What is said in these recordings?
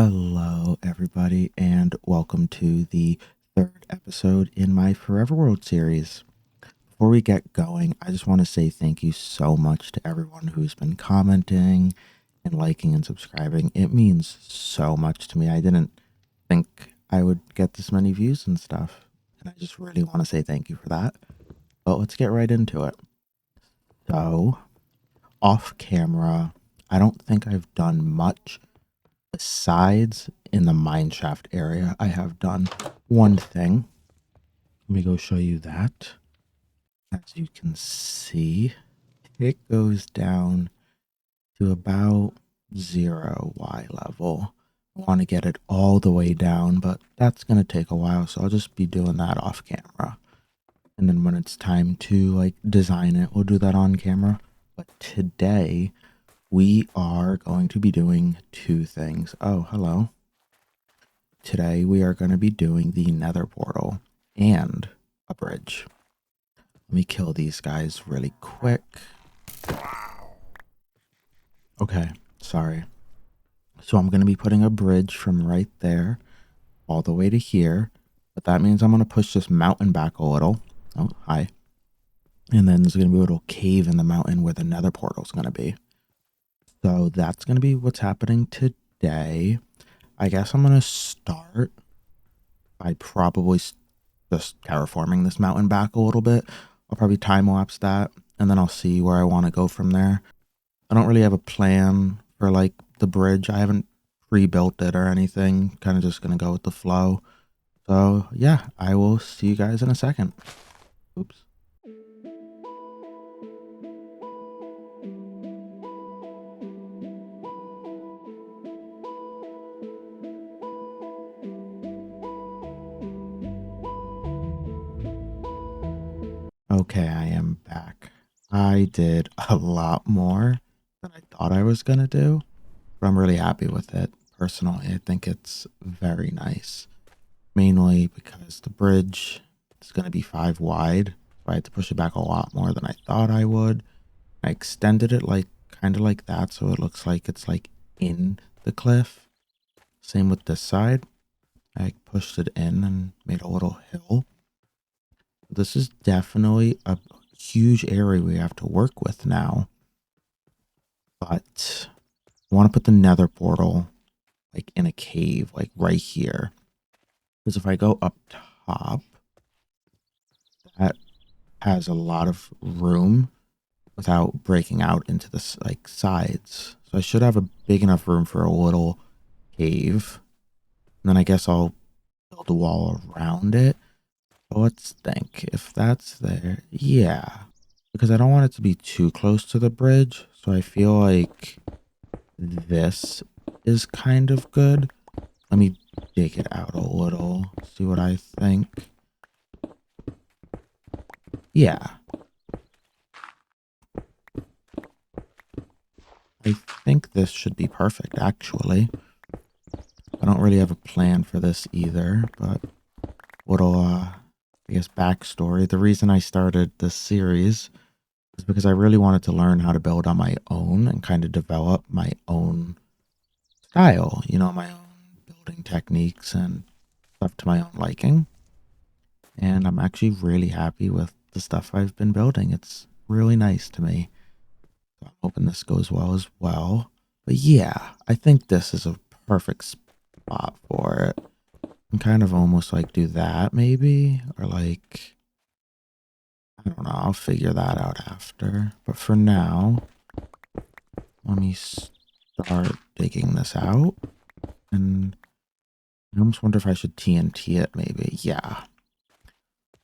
Hello, everybody, and welcome to the third episode in my Forever World series. Before we get going, I just want to say thank you so much to everyone who's been commenting and liking and subscribing. It means so much to me. I didn't think I would get this many views and stuff, and I just really want to say thank you for that. But let's get right into it. So, off camera, I don't think I've done much. Besides in the mineshaft area, I have done one thing. Let me go show you that. As you can see, it goes down to about 0 Y level. I want to get it all the way down, but that's going to take a while, so I'll just be doing that off camera. And then when it's time to design it, we'll do that on camera. But today we are going to be doing two things. Oh, hello. Today we are going to be doing the nether portal and a bridge. Let me kill these guys really quick. Okay, sorry. So I'm going to be putting a bridge from right there all the way to here. But that means I'm going to push this mountain back a little. Oh, hi. And then there's going to be a little cave in the mountain where the nether portal is going to be. So that's going to be what's happening today. I guess I'm going to start by probably just terraforming this mountain back a little bit. I'll probably time lapse that, and then I'll see where I want to go from there. I don't really have a plan for the bridge. I haven't pre-built it or anything. Kind of just gonna go with the flow. So yeah, I will see you guys in a second. Oops. Okay, I am back. I did a lot more than I thought I was gonna do, but I'm really happy with it. Personally, I think it's very nice. Mainly because the bridge is going to be 5 wide. So I had to push it back a lot more than I thought I would. I extended it kind of like that, so it looks like it's in the cliff. Same with this side. I pushed it in and made a little hill. This is definitely a huge area we have to work with now. But I want to put the nether portal in a cave, right here. Because if I go up top, that has a lot of room without breaking out into the sides. So I should have a big enough room for a little cave. And then I guess I'll build a wall around it. But let's think. If that's there, yeah. Because I don't want it to be too close to the bridge. So I feel like this is kind of good. Let me dig it out a little. See what I think. Yeah. I think this should be perfect, actually. I don't really have a plan for this either, but little, I guess, backstory. The reason I started this series is because I really wanted to learn how to build on my own and kind of develop my own style, my own building techniques and stuff to my own liking. And I'm actually really happy with the stuff I've been building. It's really nice to me. So I'm hoping this goes well as well. But yeah, I think this is a perfect spot for it. And kind of almost do that maybe, or I don't know, I'll figure that out after. But for now, let me start digging this out. And I almost wonder if I should TNT it maybe. Yeah.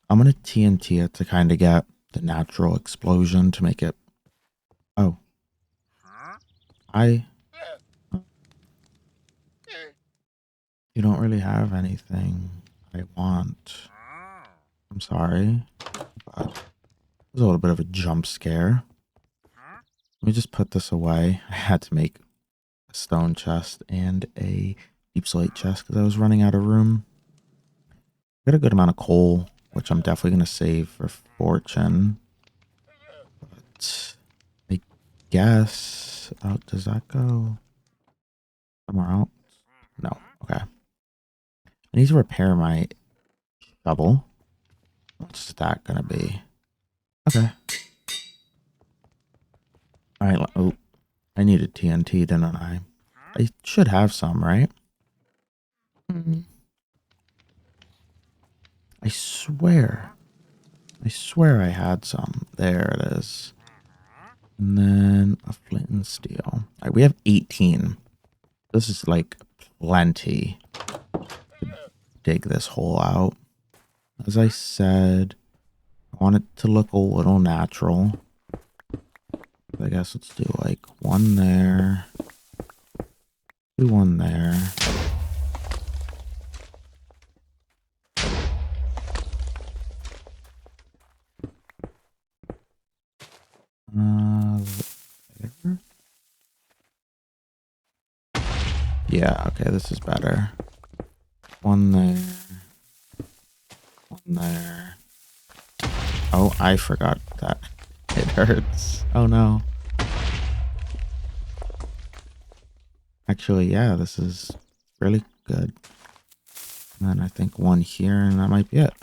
I'm going to TNT it to kind of get the natural explosion to make it. Oh. You don't really have anything I want. I'm sorry, but it was a little bit of a jump scare. Let me just put this away. I had to make a stone chest and a deep slate chest because I was running out of room. Got a good amount of coal, which I'm definitely going to save for fortune. But I guess, does that go somewhere else? No. Okay. I need to repair my shovel. What's that gonna be? Okay. All right. Oh, I needed TNT, didn't I? I should have some, right? Mm. I swear. I swear I had some. There it is. And then a flint and steel. All right, we have 18. This is like plenty to dig this hole out. As I said, I want it to look a little natural. I guess let's do like one there. Do one there. There. Yeah, okay, this is better. One there. One there. Oh, I forgot that. It hurts. Oh no. Actually, yeah, this is really good. And then I think one here, and that might be it.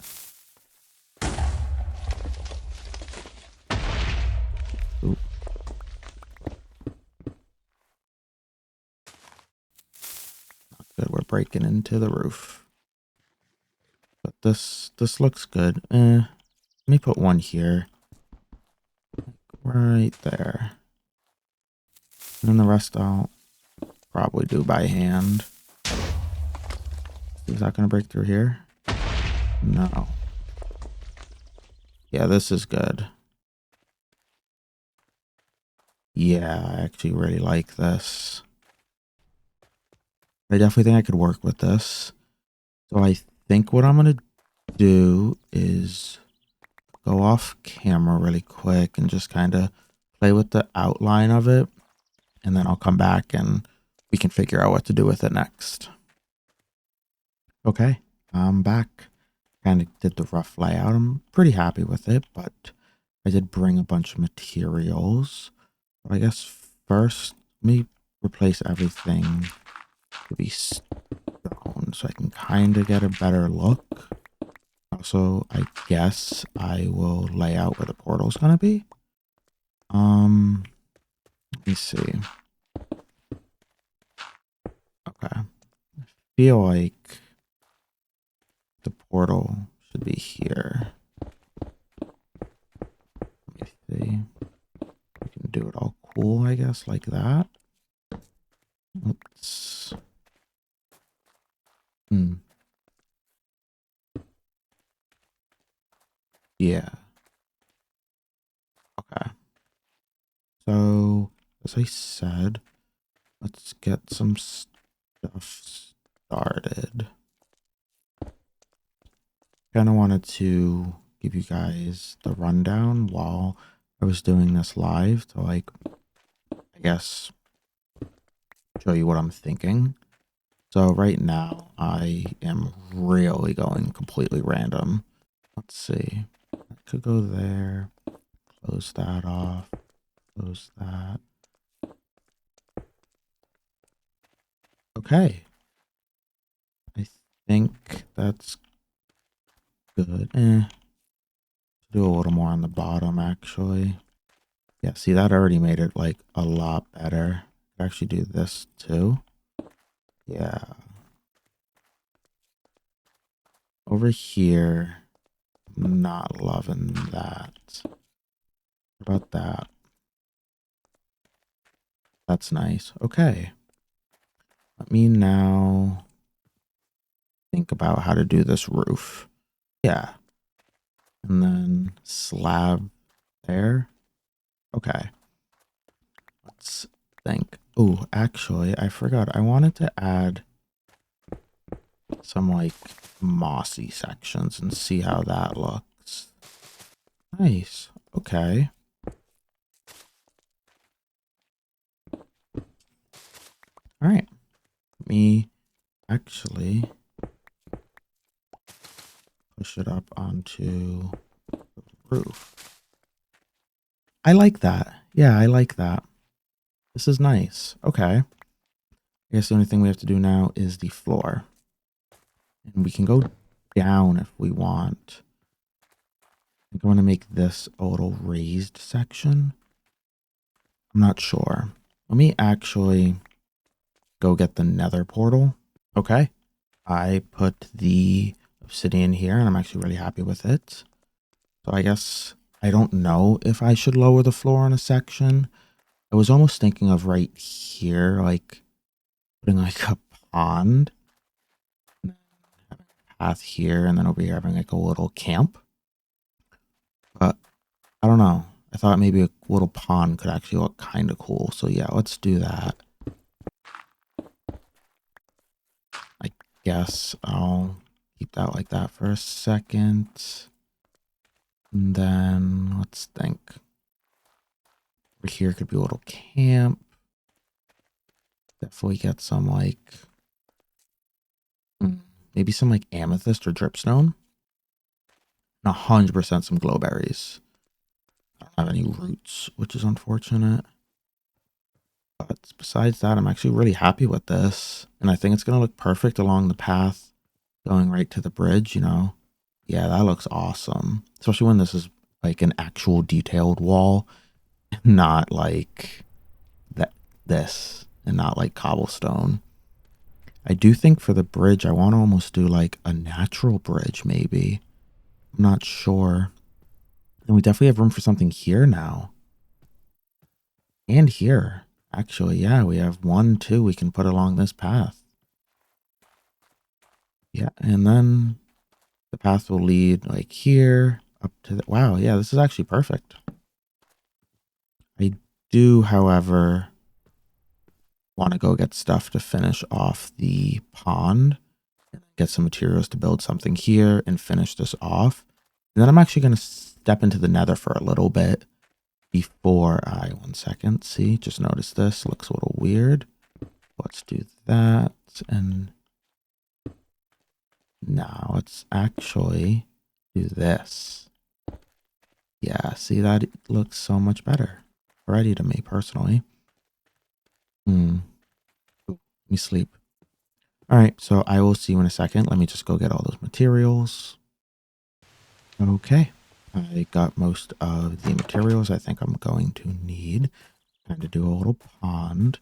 Oop. Not good. We're breaking into the roof. But this looks good. Let me put one here. Right there. And then the rest I'll probably do by hand. Is that going to break through here? No. Yeah, this is good. Yeah, I actually really like this. I definitely think I could work with this. So I think what I'm going to do is go off camera really quick and just kind of play with the outline of it. And then I'll come back and we can figure out what to do with it next. Okay, I'm back. Kind of did the rough layout. I'm pretty happy with it, but I did bring a bunch of materials. But I guess first, let me replace everything to be stone so I can kind of get a better look. Also, I guess I will lay out where the portal's gonna be. Let me see. Okay. I feel like the portal should be here. Let me see. We can do it all cool, I guess, like that. Let's... Yeah. Okay. So, as I said, let's get some stuff started. Kind of wanted to give you guys the rundown while I was doing this live to, like, I guess, show you what I'm thinking. So right now I am really going completely random. Let's see. I could go there, close that off, close that. Okay. I think that's good. Do a little more on the bottom, actually. Yeah, see, that already made it, like, a lot better. Actually do this, too. Yeah. Over here, not loving that. What about that? That's nice. Okay. Let me now think about how to do this roof. Yeah. And then slab there. Okay. Let's think. Oh, actually, I forgot. I wanted to add some, like, mossy sections and see how that looks. Nice. Okay. All right. Let me actually push it up onto the roof. I like that. Yeah, I like that. This is nice. Okay. I guess the only thing we have to do now is the floor. And we can go down if we want. I think I want to make this a little raised section. I'm not sure. Let me actually go get the nether portal. Okay. I put the obsidian here and I'm actually really happy with it. So I guess I don't know if I should lower the floor on a section. I was almost thinking of right here, like putting like a pond, and then having a path here, and then over here having like a little camp. But I don't know. I thought maybe a little pond could actually look kind of cool. So yeah, let's do that. I guess I'll keep that like that for a second. And then let's think. Over here could be a little camp. Definitely get some like maybe some like amethyst or dripstone. And 100% some glowberries. I don't have any roots, which is unfortunate. But besides that, I'm actually really happy with this. And I think it's going to look perfect along the path going right to the bridge, you know. Yeah, that looks awesome. Especially when this is like an actual detailed wall, not like this and not like cobblestone. I do think for the bridge, I want to almost do like a natural bridge, maybe. I'm not sure. And we definitely have room for something here now. And here. Actually, yeah, we have 1, 2 we can put along this path. Yeah, and then the path will lead like here up to the... Wow, yeah, this is actually perfect. I do, however, want to go get stuff to finish off the pond. Get some materials to build something here and finish this off. And then I'm actually going to step into the nether for a little bit before I... One second. See, just noticed this. Looks a little weird. Let's do that. And now let's actually do this. Yeah, see, that looks so much better already to me personally. Ooh, let me sleep. All right, so I will see you in a second. Let me just go get all those materials. Okay, I got most of the materials I think I'm going to need. Time to do a little pond.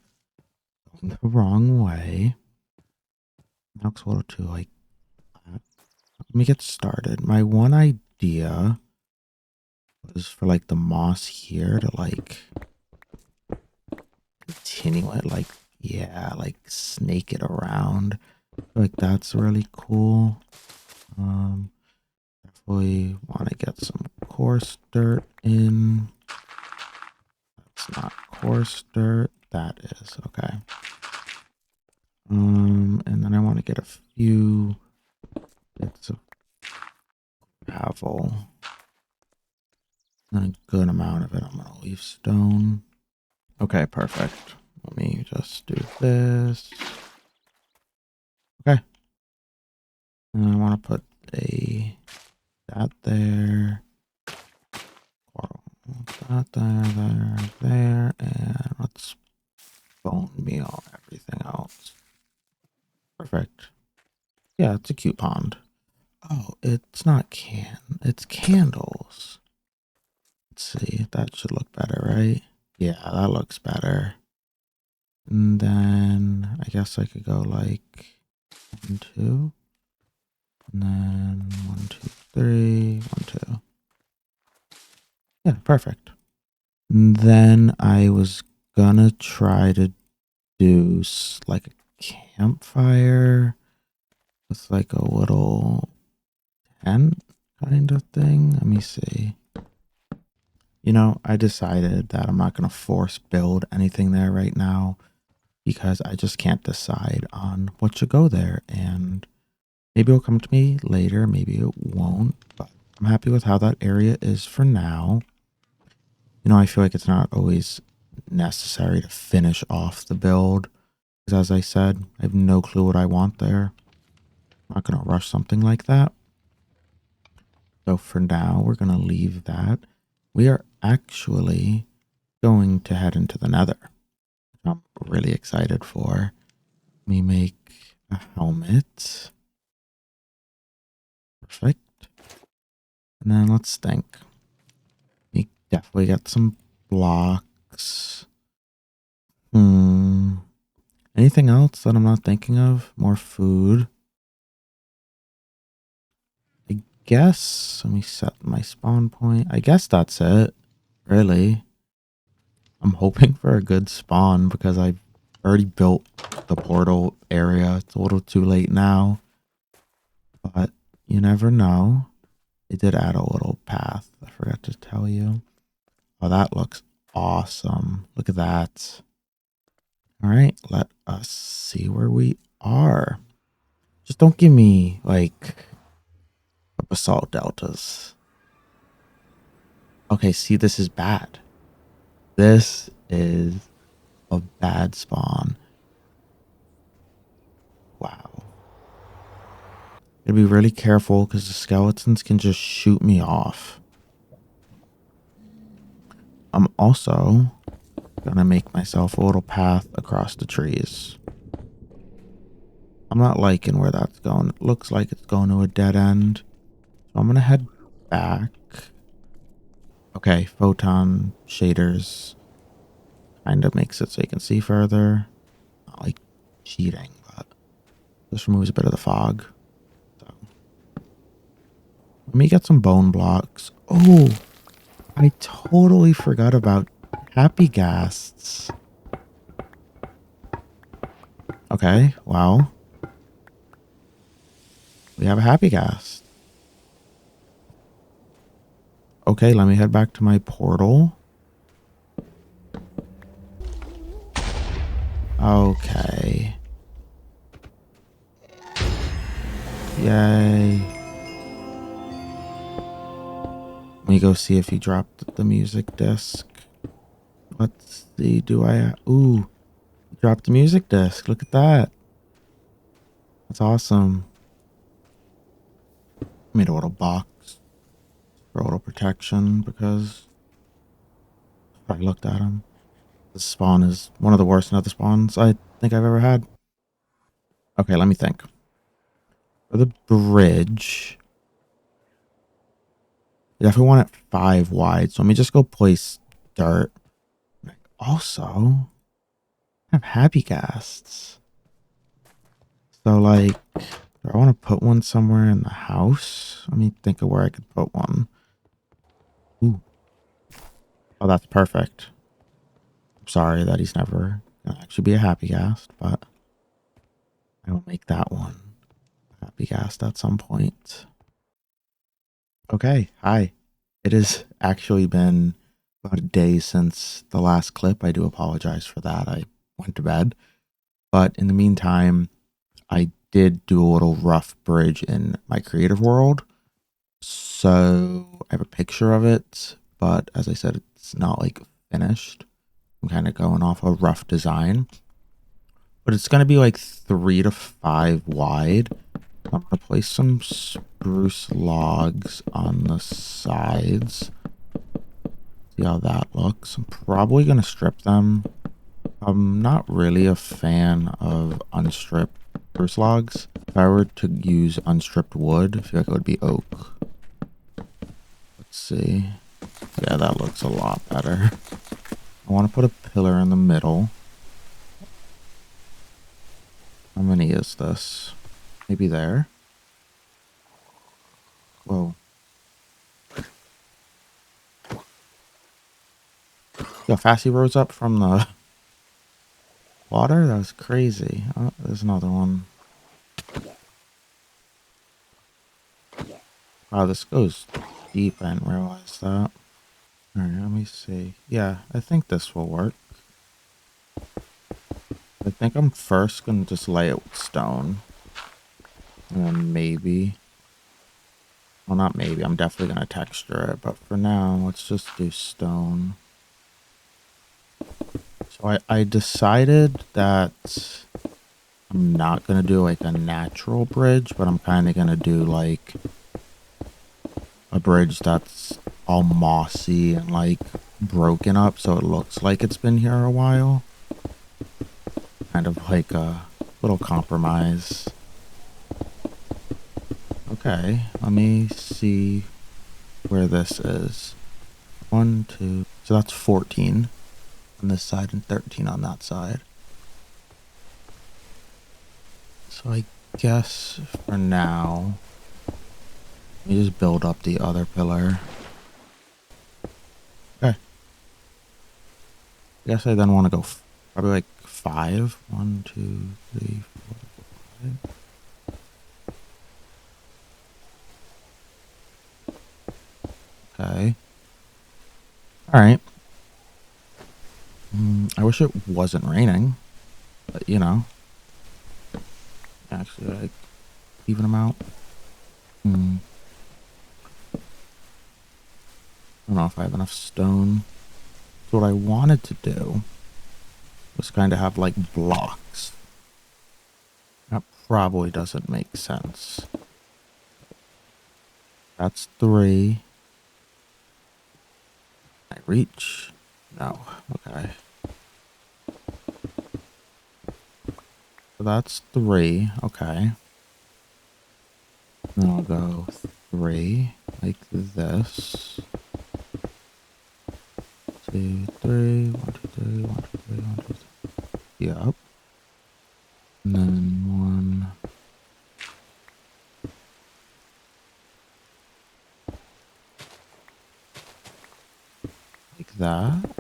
Going the wrong way. That looks a little too like that. Let me get started. My one idea was for like the moss here to like continue it, like, yeah, like snake it around. I feel like that's really cool. Definitely want to get some coarse dirt in. That's not coarse dirt. That is okay. And then I want to get a few bits of gravel. And a good amount of it I'm gonna leave stone. Okay, perfect. Let me just do this. Okay. And I want to put that there. That there, and let's bone meal everything else. Perfect. Yeah, it's a cute pond. Oh, it's not it's candles. Let's see, that should look better, right? Yeah, that looks better. And then I guess I could go like 1, 2. And then 1, 2, 3, 1, 2. Yeah, perfect. And then I was gonna try to do like a campfire with like a little tent kind of thing. Let me see. You know, I decided that I'm not going to force build anything there right now because I just can't decide on what should go there. And maybe it'll come to me later, maybe it won't, but I'm happy with how that area is for now. You know, I feel like it's not always necessary to finish off the build because, as I said, I have no clue what I want there. I'm not going to rush something like that. So for now, we're going to leave that. We are actually going to head into the nether. I'm really excited for. Let me make a helmet. Perfect. And then let's think. We definitely got some blocks. Anything else that I'm not thinking of? More food. I guess. Let me set my spawn point. I guess that's it. Really. I'm hoping for a good spawn because I've already built the portal area. It's a little too late now. But you never know. It did add a little path. I forgot to tell you. Oh, that looks awesome. Look at that. All right, let us see where we are. Just don't give me, like, basalt deltas. Okay, see, this is bad. This is a bad spawn. Wow. Gotta be really careful because the skeletons can just shoot me off. I'm also gonna make myself a little path across the trees. I'm not liking where that's going. It looks like it's going to a dead end. So I'm gonna head back. Okay, photon shaders kind of makes it so you can see further. Not like cheating, but this removes a bit of the fog. So let me get some bone blocks. Oh, I totally forgot about happy ghasts. Okay, wow. We have a happy ghast. Okay, let me head back to my portal. Okay. Yay. Let me go see if he dropped the music disc. Let's see, do I... Ooh, he dropped the music disc. Look at that. That's awesome. Made a little box for a little protection because I looked at him. This spawn is one of the worst nether spawns I think I've ever had. Okay, let me think. For the bridge, I definitely want it 5 wide. So let me just go place dirt. Also, I have happy ghasts. So like, do I want to put one somewhere in the house? Let me think of where I could put one. Ooh. Oh, that's perfect. I'm sorry that he's never gonna actually be a happy ghast, but I will make that one a happy ghast at some point. Okay, hi. It has actually been about a day since the last clip. I do apologize for that. I went to bed. But in the meantime, I did do a little rough bridge in my creative world. So I have a picture of it, but as I said, it's not like finished. I'm kind of going off a rough design. But it's going to be like 3 to 5 wide. I'm going to place some spruce logs on the sides. See how that looks. I'm probably going to strip them. I'm not really a fan of unstripped spruce logs. If I were to use unstripped wood, I feel like it would be oak. Let's see. Yeah, that looks a lot better. I want to put a pillar in the middle. How many is this? Maybe there? Whoa. Yo, fast he rose up from the water? That was crazy. Oh, there's another one. Wow, this goes deep. I didn't realize that. Alright, let me see. Yeah, I think this will work. I think I'm first going to just lay it with stone. And then maybe... Well, not maybe. I'm definitely going to texture it. But for now, let's just do stone. So I decided that I'm not going to do like a natural bridge, but I'm kind of going to do like a bridge that's all mossy and like broken up so it looks like it's been here a while. Kind of like a Little compromise. Okay, let me see where this is. 1, 2. So that's 14 on this side and 13 on that side. So I guess for now, let me just build up the other pillar. Okay. I guess I then want to go probably like 5. 1, 2, 3, 4, 5. Okay. All right. I wish it wasn't raining, but you know, actually, like, even them out. I don't know if I have enough stone. So what I wanted to do was kind of have like blocks. That probably doesn't make sense. That's 3. I reach? No. Okay. So that's 3. Okay. Then I'll go 3 like this. 2, 3. 1, 2, 3. 1, 2, 3. 1, 2, 3. Yep. And then 1. Like that.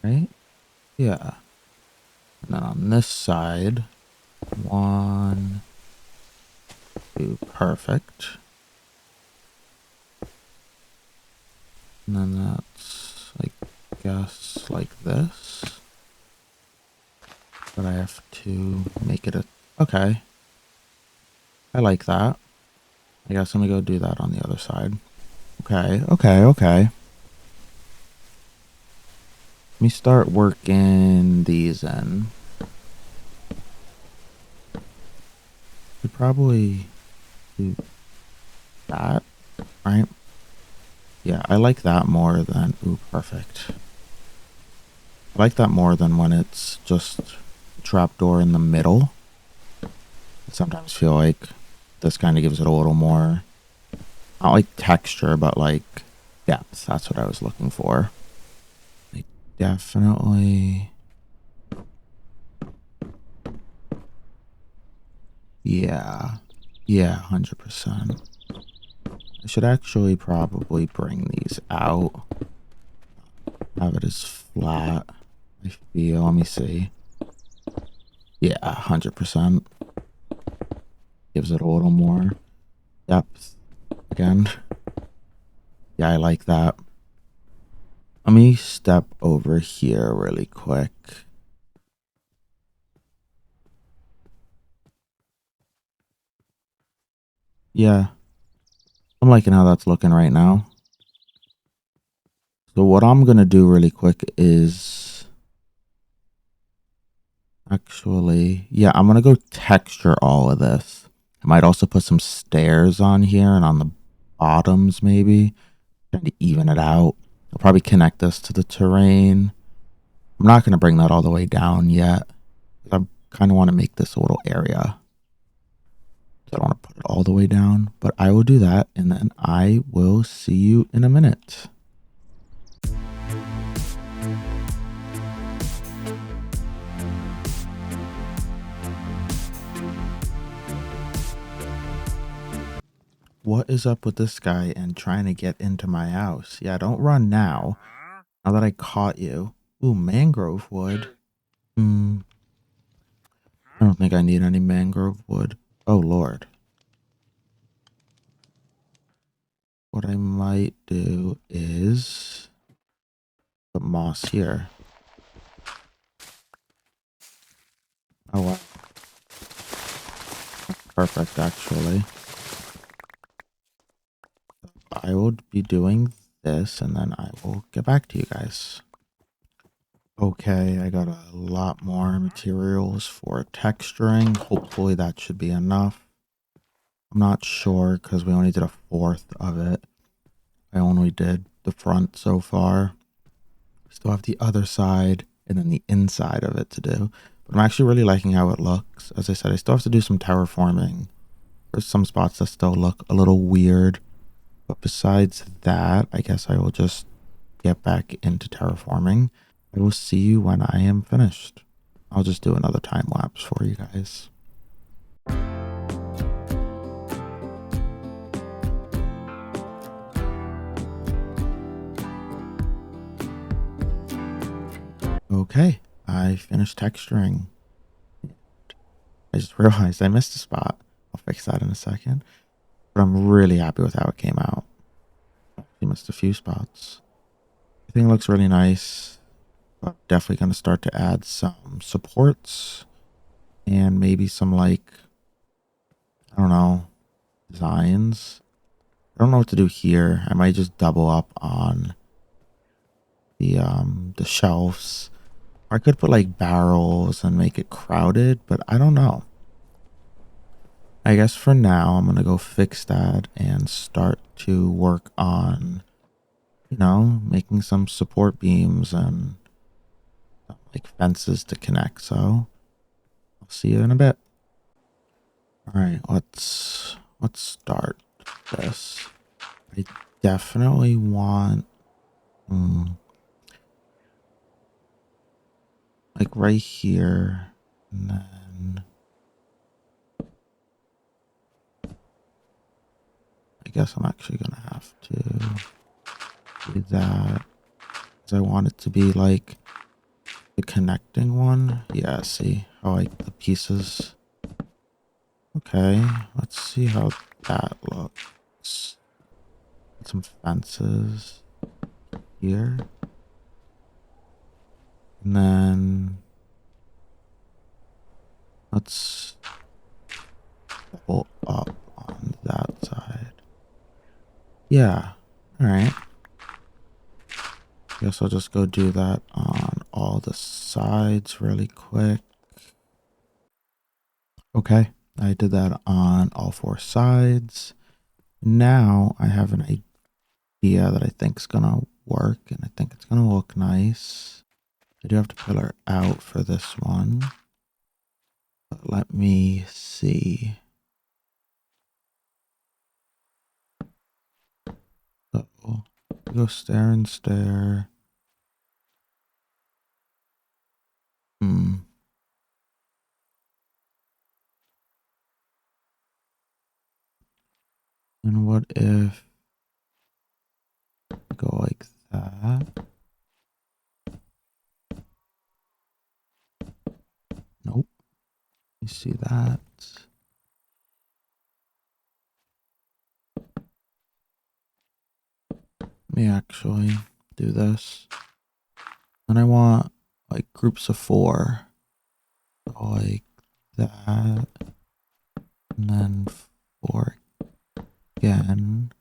Right? Yeah. And then on this side, 1, 2. Perfect. And then that's, I guess, like this. But I have to make it a... Okay. I like that. I guess let me go do that on the other side. Okay, okay, okay. Let me start working these in. Could probably do that, right? Yeah, I like that more than... Ooh, perfect. I like that more than when it's just trapdoor in the middle. I sometimes feel like this kind of gives it a little more, not like texture, but like depth. That's what I was looking for. Like, definitely. Yeah. Yeah, 100%. I should actually probably bring these out. Have it as flat. I feel. Let me see. Yeah, 100%. Gives it a little more depth. Again. Yeah, I like that. Let me step over here really quick. Yeah. I'm liking how that's looking right now. So what I'm going to do really quick is actually, yeah, I'm going to go texture all of this. I might also put some stairs on here and on the bottoms maybe, trying to even it out. I'll probably connect this to the terrain. I'm not going to bring that all the way down yet. I kind of want to make this a little area. I don't want to put it all the way down, but I will do that and then I will see you in a minute. What is up with this guy and trying to get into my house? Yeah, don't run now. Now that I caught you. Ooh, mangrove wood. I don't think I need any mangrove wood. Oh, Lord. What I might do is put moss here. Oh, wow. Perfect, actually. I will be doing this and then I will get back to you guys. Okay, I got a lot more materials for texturing. Hopefully that should be enough. I'm not sure because we only did a fourth of it. I only did the front so far. Still have the other side and then the inside of it to do. But I'm actually really liking how it looks. As I said, I still have to do some terraforming. There's some spots that still look a little weird. But besides that, I guess I will just get back into terraforming. I will see you when I am finished. I'll just do another time lapse for you guys. Okay, I finished texturing. I just realized I missed a spot. I'll fix that in a second. But I'm really happy with how it came out. I missed a few spots. Everything looks really nice. But definitely going to start to add some supports and maybe some, like, I don't know, designs. I don't know what to do here. I might just double up on the shelves. Or I could put like barrels and make it crowded, but I don't know. I guess for now I'm gonna go fix that and start to work on, making some support beams and like fences to connect. So I'll see you in a bit. All right, let's start this. I definitely want like right here, and then I guess I'm actually gonna have to do that because I want it to be like the connecting one. Yeah, see how like the pieces. Okay, let's see how that looks. Some fences here, and then let's pull up on that side. Yeah, all right. Guess I'll just go do that on all the sides really quick. Okay, I did that on all four sides. Now I have an idea that I think is gonna work, and I think it's gonna look nice. I do have to pillar out for this one, but let me see. So go stare and stare. Hmm. And what if I go like that? Nope. You see that? Let me actually do this. And I want like groups of four. So like that. And then four again.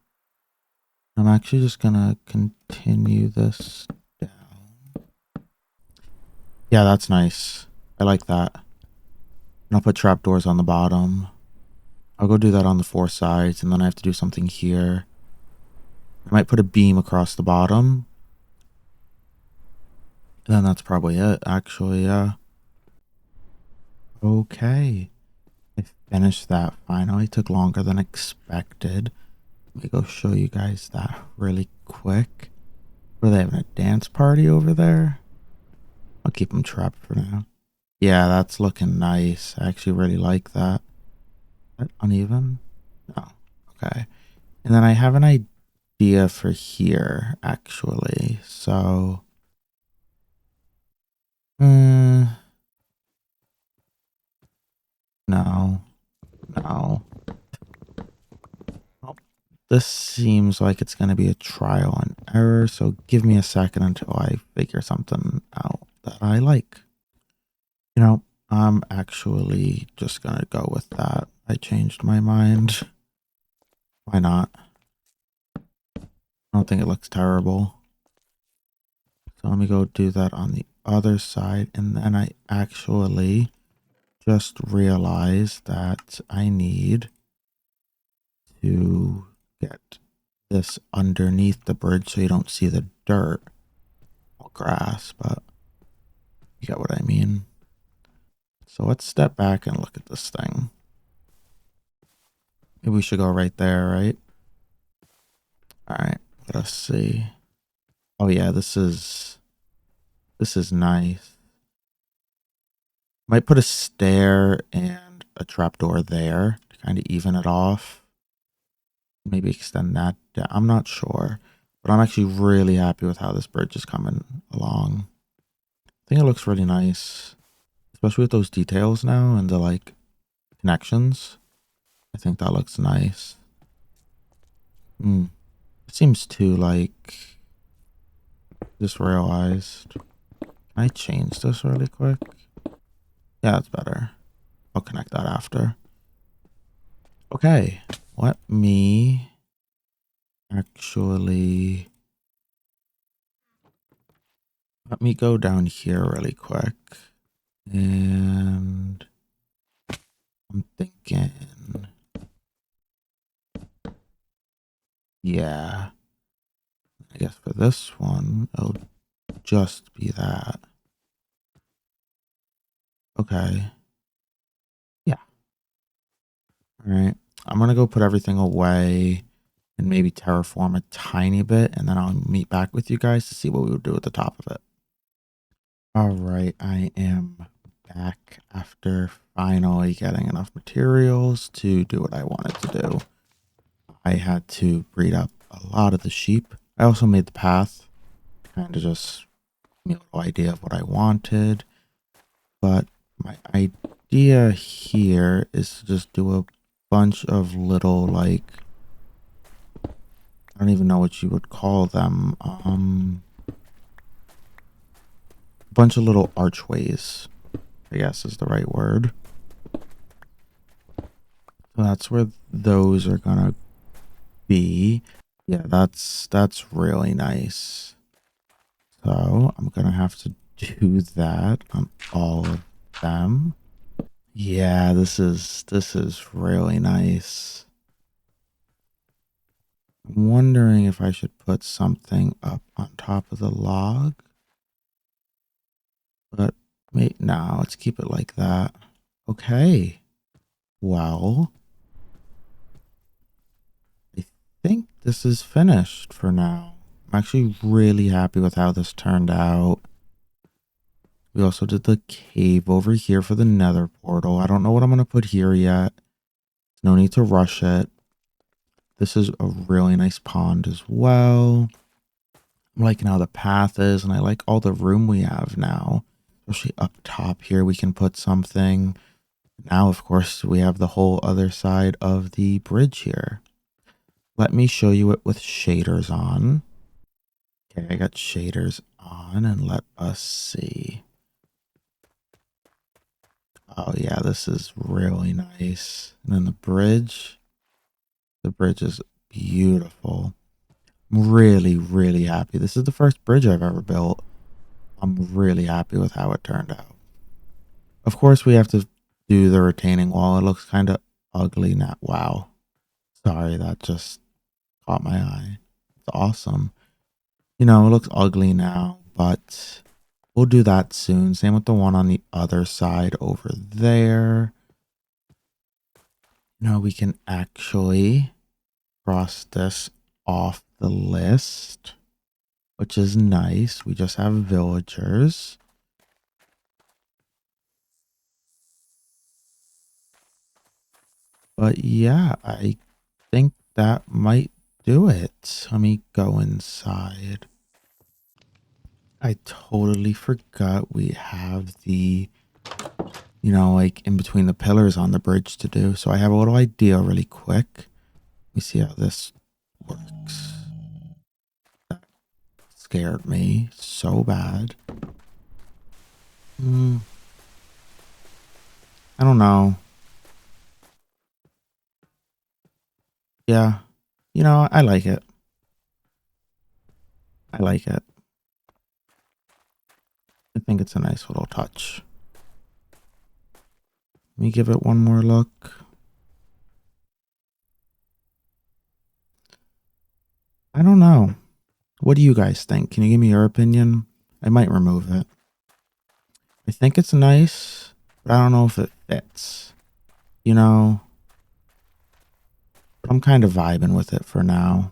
I'm actually just gonna continue this down. Yeah, that's nice. I like that. And I'll put trapdoors on the bottom. I'll go do that on the four sides, and then I have to do something here. I might put a beam across the bottom. And then that's probably it, actually, yeah. Okay. I finished that finally. Took longer than expected. Let me go show you guys that really quick. Were they having a dance party over there? I'll keep them trapped for now. Yeah, that's looking nice. I actually really like that. Is that uneven? No. Okay. And then I have an idea for here, actually. So, no, no. Well, this seems like it's going to be a trial and error. So give me a second until I figure something out that I like. I'm actually just going to go with that. I changed my mind. Why not? I don't think it looks terrible. So let me go do that on the other side. And then I actually just realized that I need to get this underneath the bridge so you don't see the dirt or grass, but you get what I mean. So let's step back and look at this thing. Maybe we should go right there, right? All right, let us see. Oh yeah, this is nice. Might put a stair and a trapdoor there to kind of even it off. Maybe extend that down. I'm not sure, but I'm actually really happy with how this bridge is coming along. I think it looks really nice, especially with those details now and the like connections. I think that looks nice. It seems too like just realized. Can I change this really quick? Yeah, that's better. I'll connect that after. Okay, actually let me go down here really quick. And I'm thinking, yeah, I guess for this one, it'll just be that. Okay. Yeah. All right. I'm going to go put everything away and maybe terraform a tiny bit, and then I'll meet back with you guys to see what we would do at the top of it. All right. I am back after finally getting enough materials to do what I wanted to do. I had to breed up a lot of the sheep. I also made the path, kind of just give me a little idea of what I wanted. But my idea here is to just do a bunch of little, like, I don't even know what you would call them. A bunch of little archways, I guess is the right word. So that's where those are gonna be. Yeah, that's really nice. So I'm gonna have to do that on all of them. Yeah, this is really nice. I'm wondering if I should put something up on top of the log. But wait, no, let's keep it like that. Okay. Well, I think this is finished for now. I'm actually really happy with how this turned out. We also did the cave over here for the nether portal. I don't know what I'm going to put here yet. No need to rush it. This is a really nice pond as well. I'm liking how the path is, and I like all the room we have now. Especially up top here, we can put something. Now, of course, we have the whole other side of the bridge here. Let me show you it with shaders on. Okay, I got shaders on, and let us see. Oh yeah, this is really nice. And then the bridge is beautiful. I'm really, really happy. This is the first bridge I've ever built. I'm really happy with how it turned out. Of course, we have to do the retaining wall. It looks kind of ugly now. Wow. Sorry, that just caught my eye. It's awesome. You know, it looks ugly now, but we'll do that soon. Same with the one on the other side over there. Now we can actually cross this off the list, which is nice. We just have villagers. But yeah, I think that might do it. Let me go inside. I totally forgot we have the, you know, like in between the pillars on the bridge to do. So I have a little idea really quick. Let me see how this works. That scared me so bad. I don't know. Yeah. You know, I like it. I like it. I think it's a nice little touch. Let me give it one more look. I don't know. What do you guys think? Can you give me your opinion? I might remove it. I think it's nice. but I don't know if it fits, you know, but I'm kind of vibing with it for now.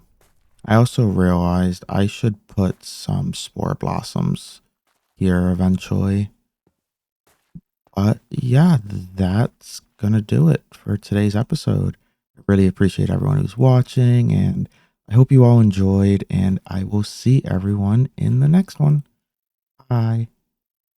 I also realized I should put some spore blossoms here eventually. But yeah, that's gonna do it for today's episode. I really appreciate everyone who's watching, and I hope you all enjoyed, and I will see everyone in the next one. Bye.